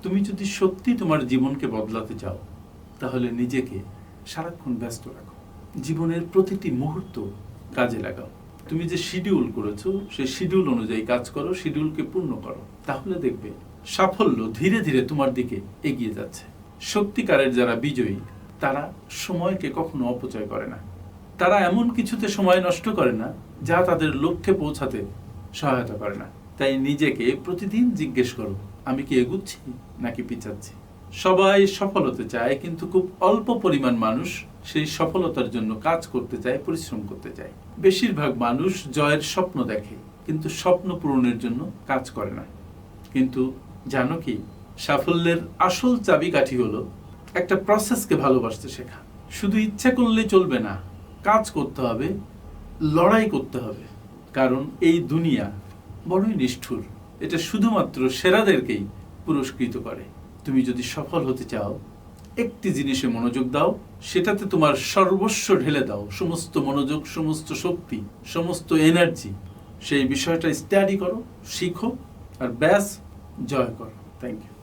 তুমি যদি সত্যি তোমার জীবনকে বদলাতে চাও তাহলে নিজেকে সারাক্ষণ ব্যস্ত রাখো, জীবনের প্রতিটি মুহূর্ত কাজে লাগাও। তুমি যে শিডিউল করেছো সেই শিডিউল অনুযায়ী কাজ করো, শিডিউলকে পূর্ণ করো, তাহলে দেখবে সাফল্য ধীরে ধীরে তোমার দিকে এগিয়ে যাচ্ছে। সত্যিকারের যারা বিজয়ী তারা সময়কে কখনো অপচয় করে না, তারা এমন কিছুতে সময় নষ্ট করে না যা তাদের লক্ষ্যে পৌঁছাতে সহায়তা করে না। তাই নিজেকে প্রতিদিন জিজ্ঞেস করো, আমি কি এগুচ্ছি নাকি পিছাচ্ছি। সবাই সফল হতে চায়, কিন্তু খুব অল্প পরিমাণ মানুষ সেই সফলতার জন্য কাজ করতে চায়, পরিশ্রম করতে চায়। বেশিরভাগ মানুষ জয়ের স্বপ্ন দেখে কিন্তু স্বপ্ন পূরণের জন্য কাজ করে না। কিন্তু জানো কি, সাফল্যের আসল চাবিকাঠি হলো একটা প্রসেসকে ভালোবাসতে শেখা। শুধু ইচ্ছা করলে চলবে না, কাজ করতে হবে, লড়াই করতে হবে। কারণ এই দুনিয়া বড়ই নিষ্ঠুর, এটা শুধুমাত্র সেরাদেরকেই পুরস্কৃত করে। তুমি যদি সফল হতে চাও, একটি জিনিসে মনোযোগ দাও, সেটাতে তোমার সর্বস্ব ঢেলে দাও, সমস্ত মনোযোগ, সমস্ত শক্তি, সমস্ত এনার্জি। সেই বিষয়টা স্টাডি করো, শিখো, আর ব্যাস জয় করো। Thank you.